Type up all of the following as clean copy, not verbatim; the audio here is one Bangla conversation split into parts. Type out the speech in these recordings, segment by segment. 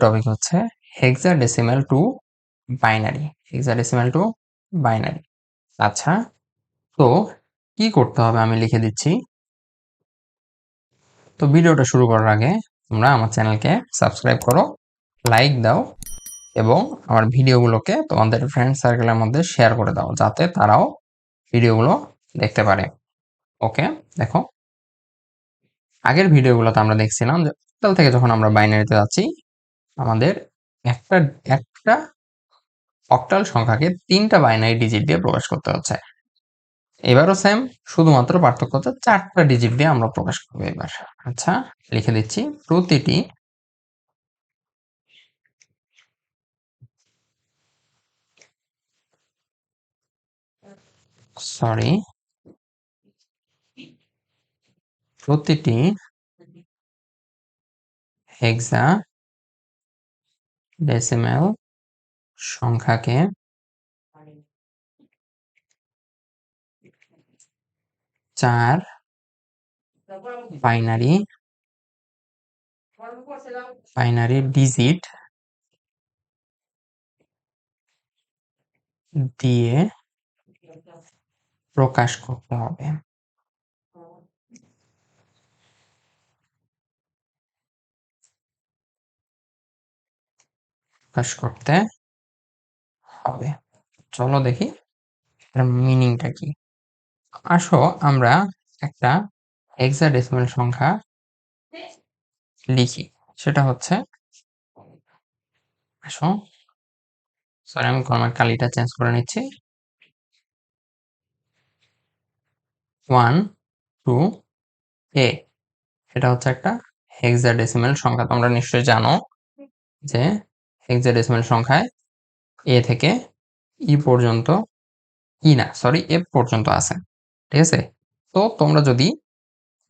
টপিক হচ্ছে hexadecimal two binary. Hexadecimal two binary. আচ্ছা, তো কি করতে হবে আমি লিখে দিচ্ছি। তো ভিডিওটা শুরু করার আগে তোমরা আমার চ্যানেলকে সাবস্ক্রাইব করো, লাইক দাও এবং আমার ভিডিওগুলোকে তোমাদের ফ্রেন্ড সার্কেলের মধ্যে শেয়ার করে দাও, যাতে তারাও ভিডিওগুলো দেখতে পারে। ওকে, দেখো আগের ভিডিওগুলোতে আমরা দেখছিলাম যে octal থেকে যখন আমরা বাইনারিতে যাচ্ছি, আমাদের একটা একটা অক্টাল সংখ্যাকে 3টা বাইনারি ডিজিট দিয়ে প্রকাশ করতে হচ্ছে। এবারও সেম, শুধুমাত্র পার্থক্য হচ্ছে 4টা ডিজিট দিয়ে আমরা প্রকাশ করবো এবার। আচ্ছা, লিখে দিচ্ছি প্রতিটি প্রতিটি হেক্সাডেসিমাল সংখ্যাকে 4 বাইনারি ডিজিট দিয়ে প্রকাশ করতে হবে। প্রকাশ করতে হবে। চলো দেখি এর মিনিংটা কি। আসো আমরা একটা হেক্সাডেসিমাল সংখ্যা লিখি, সেটা হচ্ছে, আসো সরি আমি কলমের কালিটা চেঞ্জ করে নিচ্ছি। 1 2 a, এটা হচ্ছে একটা হেক্সাডেসিমাল সংখ্যা। তোমরা নিশ্চয়ই জানো যে হেক্সাডেসিমাল সংখ্যায় এ থেকে ই পর্যন্ত, ই না সরি এফ পর্যন্ত আছে, ঠিক আছে। তো তোমরা যদি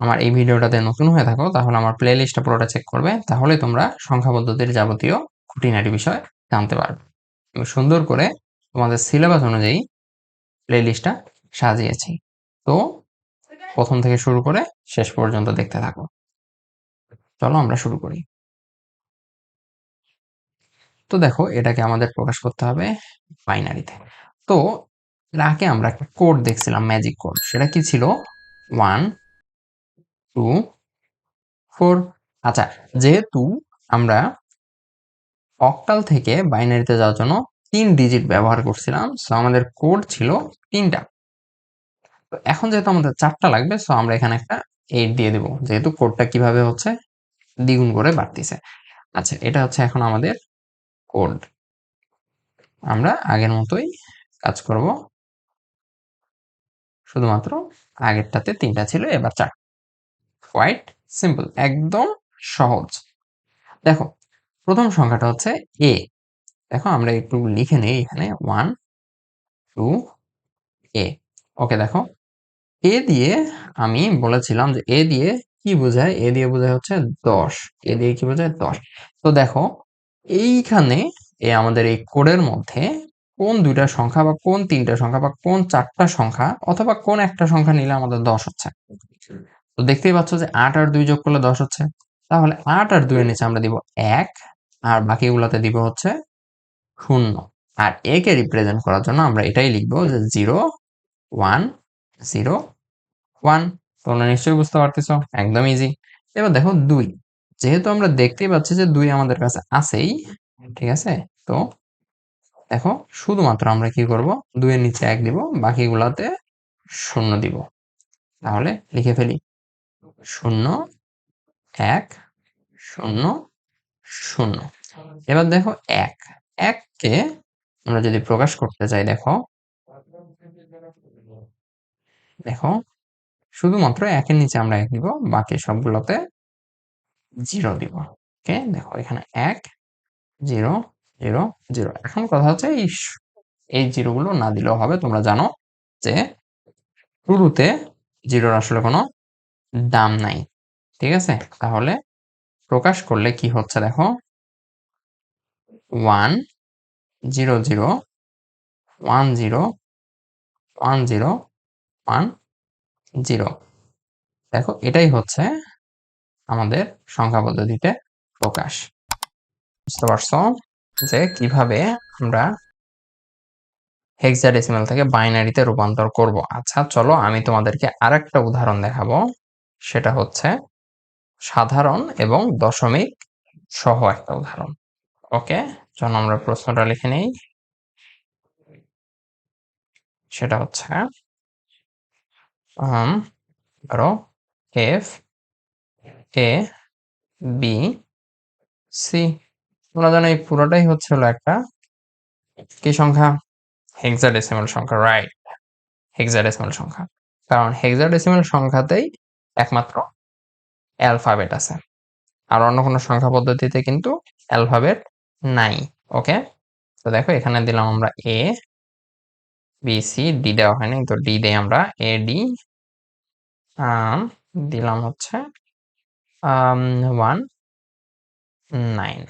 আমার এই ভিডিওটাতে নতুন হয়ে থাকো তাহলে আমার প্লে লিস্টটা পুরোটা চেক করবে, তাহলে তোমরা সংখ্যা পদ্ধতির যাবতীয় খুঁটিনাটি বিষয় জানতে পারবে। আমি সুন্দর করে তোমাদের সিলেবাস অনুযায়ী প্লে লিস্টটা সাজিয়েছি। তো প্রথম থেকে শুরু করে শেষ পর্যন্ত দেখতে থাকো। চলো আমরা শুরু করি। তো দেখো এটাকে আমাদের প্রকাশ করতে হবে বাইনারিতে। তো এর আগে আমরা একটা কোড দেখছিলাম, ম্যাজিক কোড। সেটা কি ছিল? 1 2 4। আচ্ছা, যেহেতু আমরা অক্টাল থেকে বাইনারিতে যাওয়ার জন্য 3 ডিজিট ব্যবহার করছিলাম, সো আমাদের কোড ছিল 3টা। তো এখন যেহেতু আমাদের 4টা লাগবে, সো আমরা এখানে একটা 8 দিয়ে দেব, যেহেতু কোডটা কিভাবে হচ্ছে দ্বিগুণ করে বাড়তিছে। আচ্ছা, এটা হচ্ছে এখন আমাদের কোড। আমরা আগের মতোই কাজ করব, শুধুমাত্র আগেরটাতে 3টা ছিল, এবার 4। কোয়াইট সিম্পল, একদম সহজ। দেখো প্রথম সংখ্যাটা হচ্ছে এ। দেখো আমরা একটু লিখে নেই এখানে 1 2 এ। ওকে, দেখো এ দিয়ে আমি বলেছিলাম যে এ দিয়ে কি বোঝায়? এ দিয়ে বোঝায় হচ্ছে 10। এ দিয়ে কি বোঝায়? 10। তো দেখো এইখানে আমাদের এই কোডের মধ্যে কোন 2টা সংখ্যা বা কোন 3টা সংখ্যা বা কোন 4টা সংখ্যা অথবা কোন একটা সংখ্যা নিলে আমাদের 10 হচ্ছে। তো দেখতেই পাচ্ছ যে 8 আর 2 যোগ করলে 10 হচ্ছে। তাহলে 8 আর 2 এর নিচে আমরা দিব 1, আর বাকিগুলোতে দিব হচ্ছে 0। আর এ কে রিপ্রেজেন্ট করার জন্য আমরা এটাই লিখবো যে 0 1 0 1। তোমরা নিশ্চয়ই বুঝতে পারতেছো, একদম ইজি। এবার দেখো 2, যেহেতু আমরা দেখতেই পাচ্ছি যে 2 আমাদের কাছে আছেই, ঠিক আছে। তো দেখো শুধুমাত্র আমরা কি করব, 2 এর নিচে 1 দিব, বাকিগুলাতে 0 দিব। তাহলে লিখে ফেলি 0 1 0 0। এবার দেখো 1 কে আমরা যদি প্রকাশ করতে চাই, দেখো দেখো শুধুমাত্র 1 এর নিচে আমরা 1 দিব, বাকি সবগুলোতে 0 দিব। ওকে, দেখো এখানে 1 0 0 0। এখন কথা হচ্ছে এই জিরো গুলো না দিলেও হবে। তোমরা জানো যে শুরুতে জিরোর আসলে কোনো দাম নাই, ঠিক আছে। তাহলে প্রকাশ করলে কি হচ্ছে দেখো 1 0 0 1 0 1 0 1 0। দেখো এটাই হচ্ছে আমাদের সংখ্যা পদ্ধতিতে প্রকাশ। বুঝতে পারছো যে কিভাবে আমরা হেক্সাডেসিমাল থেকে বাইনারিতে রূপান্তর করব। আচ্ছা চলো আমি তোমাদেরকে আরেকটা উদাহরণ দেখাবো, সেটা হচ্ছে সাধারণ এবং দশমিক সহ একটা উদাহরণ। ওকে, চলো আমরা প্রশ্নটা লিখে নেই। সেটা হচ্ছে ধরো এফ এ বি সি। তোমরা জানো এই পুরোটাই হচ্ছে হলো একটা কি সংখ্যা? হেক্সাডেসিমাল সংখ্যা, রাইট? হেক্সাডেসিমাল সংখ্যা, কারণ হেক্সাডেসিমাল সংখ্যাতেই একমাত্র অ্যালফাবেট আছে, আর অন্য কোনো সংখ্যা পদ্ধতিতে কিন্তু অ্যালফাবেট নাই। ওকে, তো দেখো এখানে দিলাম আমরা এ বি সি, ডি দেওয়া হয়নি তো ডি দেই আমরা, এ ডি দিলাম হচ্ছে 1 9।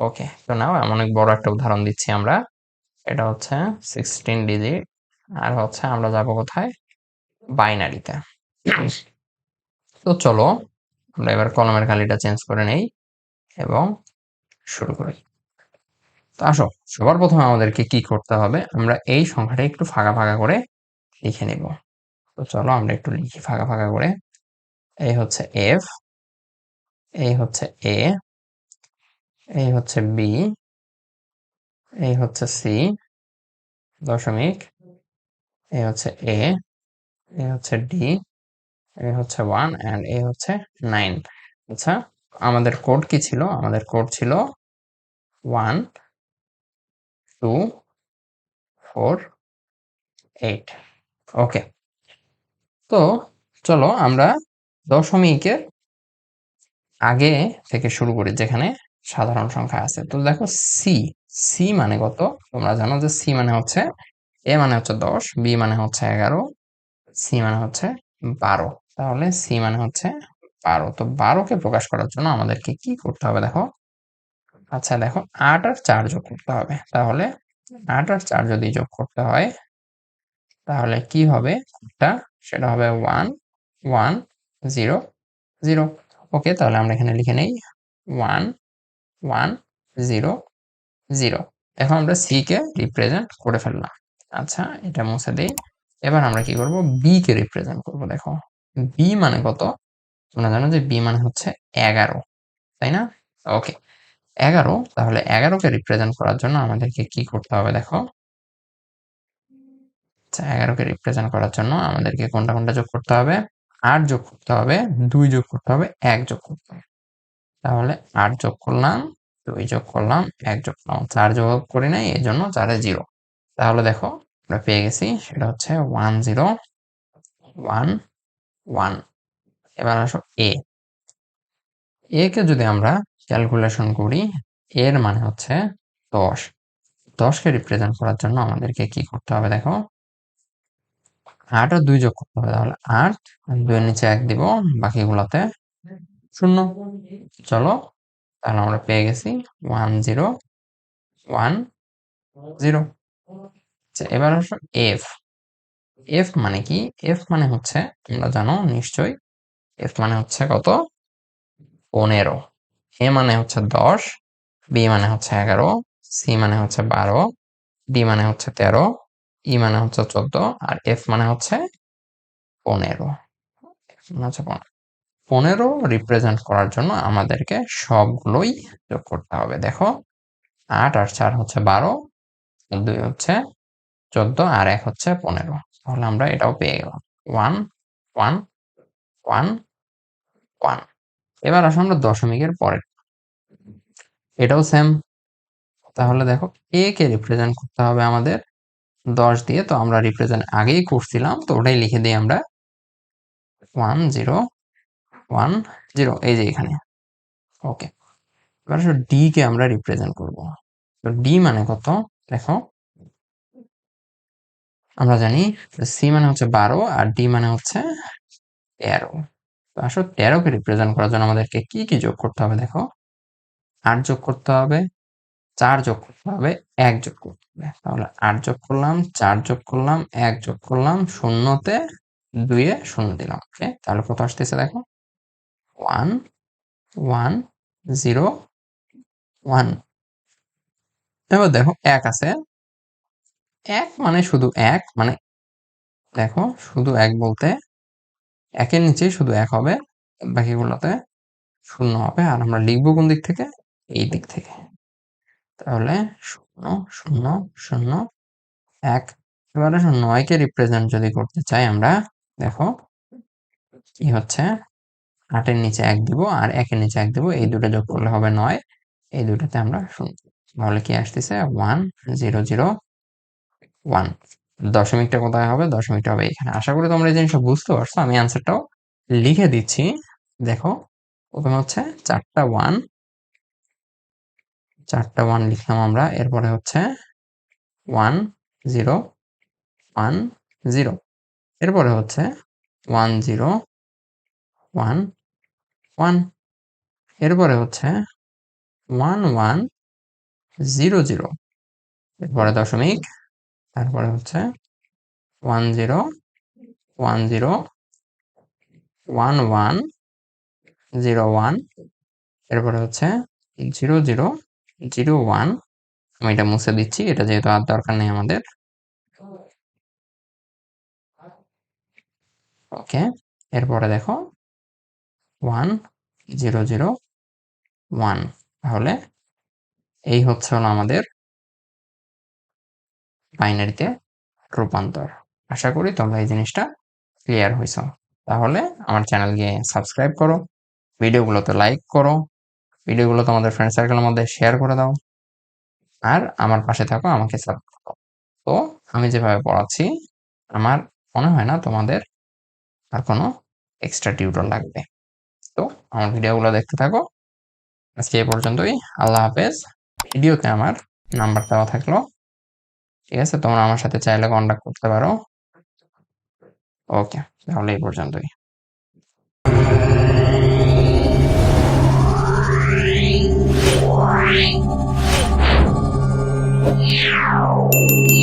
ওকে, তো নাও অনেক বড় একটা উদাহরণ দিচ্ছি আমরা, এটা হচ্ছে 16 ডিজিট, আর হচ্ছে আমরা যাব কোথায়? বাইনারিতে। তো চলো আমরা এবার কলমের কালিটা চেঞ্জ করে নেই এবং শুরু করি। তো আসো, সবার প্রথমে আমাদেরকে কি করতে হবে, আমরা এই সংখ্যাটা একটু ফাঁকা ফাঁকা করে লিখে নেব। তো চলো আমরা একটু লিখি ফাঁকা ফাঁকা করে। এই হচ্ছে এফ, এই হচ্ছে এ, এই হচ্ছে বি, এই হচ্ছে সি দশমিক, এই হচ্ছে এ, এই হচ্ছে ডি, এই হচ্ছে 1 এন্ড এই হচ্ছে 9। আচ্ছা, আমাদের কোড কি ছিল? আমাদের কোড ছিল 1 2 4 8। ওকে, তো চলো আমরা দশমিকের আগে থেকে শুরু করি, যেখানে সাধারণ সংখ্যা আছে। তো দেখো সি, সি মানে কত? তোমরা জানো যে সি মানে হচ্ছে এ মানে হচ্ছে 10, বি মানে হচ্ছে 11, সি মানে হচ্ছে 12। তাহলে সি মানে হচ্ছে 12। তো 12কে প্রকাশ করার জন্য আমাদেরকে কি করতে হবে দেখো। আচ্ছা দেখো, 8 আর 4 যোগ করতে হবে। তাহলে 8 আর 4 যদি যোগ করতে হয় তাহলে কি হবে? একটা সেটা হবে 1 1 0 0। ওকে, তাহলে আমরা এখানে লিখে নেই 1 1 0 0। এখন আমরা সি কে রিপ্রেজেন্ট করে ফেললাম। আচ্ছা, এটা মুছে দেই। এবার আমরা কি করব? বি কে রিপ্রেজেন্ট করব। দেখো বি মানে কত? তোমরা জানো যে বি মানে হচ্ছে 11, তাই না? ওকে, 11। তাহলে 11 কে রিপ্রেজেন্ট করার জন্য আমাদেরকে কি করতে হবে দেখো। আচ্ছা, 11 কে রিপ্রেজেন্ট করার জন্য আমাদেরকে কোনটা কোনটা যোগ করতে হবে? 8 যোগ করতে হবে, 2 যোগ করতে হবে, 1 যোগ করতে হবে। তাহলে 8 যোগ করলাম, 2 যোগ করলাম, 1 যোগ করলাম, 4 যোগ করি নাই, এই জন্য 4 এ 0। তাহলে দেখো আমরা পেয়ে গেছি, সেটা হচ্ছে 1 0 1 1। এবার আসো এ, এ কে যদি আমরা ক্যালকুলেশন করি, এর মানে হচ্ছে 10। 10 কে রিপ্রেজেন্ট করার জন্য আমাদেরকে কি করতে হবে দেখো। 8 আর 2 যোগ করতে হবে। তাহলে 8, 2 এর নিচে 1 দিব, বাকিগুলোতে 0। চলো, তাহলে আমরা পেয়ে গেছি 1 0 1 0। আচ্ছা, এবার আসো এফ। এফ মানে কি? এফ মানে হচ্ছে, তোমরা জানো নিশ্চয়ই, এফ মানে হচ্ছে কত? 15। এ মানে হচ্ছে 10, বি মানে হচ্ছে 11, সি মানে হচ্ছে 12, ডি মানে হচ্ছে 13, ই মানে হচ্ছে 14, আর এফ মানে হচ্ছে 15। 15 রিপ্রেজেন্ট করার জন্য আমাদেরকে সবগুলোই যোগ করতে হবে। দেখো 8 আর 4 হচ্ছে 12, 2 হচ্ছে 14, আর 1 হচ্ছে 15। তাহলে আমরা এটাও পেয়ে গেলাম 1 1 1 1। এবার আসো আমরা দশমিকের পরের, এটাও সেম। তাহলে দেখো এ কে রিপ্রেজেন্ট করতে হবে আমাদের 10 দিয়ে, তো আমরা রিপ্রেজেন্ট আগেই করছিলাম, তো ওটাই লিখে দিই আমরা 1 0 1 0, এই যে এখানে। ওকে, এবার আসো ডি কে আমরা রিপ্রেজেন্ট করব। তো ডি মানে কত দেখো, আমরা জানি সি মানে হচ্ছে 12 আর ডি মানে হচ্ছে 13। তো আসো 13 কে রিপ্রেজেন্ট করার জন্য আমাদেরকে কি কি যোগ করতে হবে দেখো। 8 যোগ করতে হবে, 4 যোগ করতে হবে, 1 যোগ করতে হবে। তাহলে 8 যোগ করলাম, 4 যোগ করলাম, 1 যোগ করলাম, শূন্যতে 2 এ 0 দিলাম। ওকে, তাহলে কত আসতেছে দেখো 1 1 0 1। এবার দেখো 1 আছে, 1 মানে শুধু 1, মানে দেখো শুধু 1 বলতে 1 এর নিচেই শুধু 1 হবে, বাকিগুলোতে 0 হবে। আর আমরা লিখবো কোন দিক থেকে? এই দিক থেকে। তাহলে 0 0 0 1। এবার আসো 9 কে রিপ্রেজেন্ট যদি করতে চাই আমরা, দেখো কি হচ্ছে, 8 এর নিচে 1 দিব আর 1 এর নিচে 1 দিব, এই দুটো যোগ করলে হবে 9, এই দুটাতে আমরা 0। তাহলে কি আসতেছে 1 0 0 1। দশমিকটা কোথায় হবে? দশমিকটা হবে এখানে। আশা করি তোমরা এই জিনিসটা বুঝতে পারছো। আমি অ্যান্সারটাও লিখে দিচ্ছি। দেখো প্রথমে হচ্ছে 4টা 1, 4টা 1 লিখলাম আমরা। এরপরে হচ্ছে 1 0 1 0। এরপরে হচ্ছে 1 0 1 1। এরপরে হচ্ছে 1 1 0 0। এরপরে দশমিক, তারপরে হচ্ছে 1 0 1 0 1 1 0 1। এরপরে হচ্ছে 0 0 0 1। আমি এটা মুছে দিচ্ছি, এটা যেহেতু আর দরকার নেই আমাদের। ওকে, এরপরে দেখো 1 0 0 1। তাহলে এই হচ্ছে হলো আমাদের বাইনারিতে রূপান্তর। আশা করি তোমরা এই জিনিসটা ক্লিয়ার হইছো। তাহলে আমার চ্যানেল গিয়ে সাবস্ক্রাইব করো, ভিডিওগুলোতে লাইক করো, ভিডিওগুলো তোমাদের ফ্রেন্ড সার্কেলের মধ্যে শেয়ার করে দাও, আর আমার পাশে থাকো, আমাকে সাপোর্ট করো। তো আমি যেভাবে পড়াচ্ছি, আমার মনে হয় না তোমাদের আর কোনো এক্সট্রা টিউটর লাগবে। তো আমার ভিডিওগুলো দেখতে থাকো। আজকে এই পর্যন্তই। আল্লাহ হাফেজ। ভিডিওতে আমার নাম্বার দেওয়া থাকলো, ঠিক আছে? তোমরা আমার সাথে চাইলে কন্ট্যাক্ট করতে পারো। ওকে, তাহলে এই পর্যন্তই। Wow.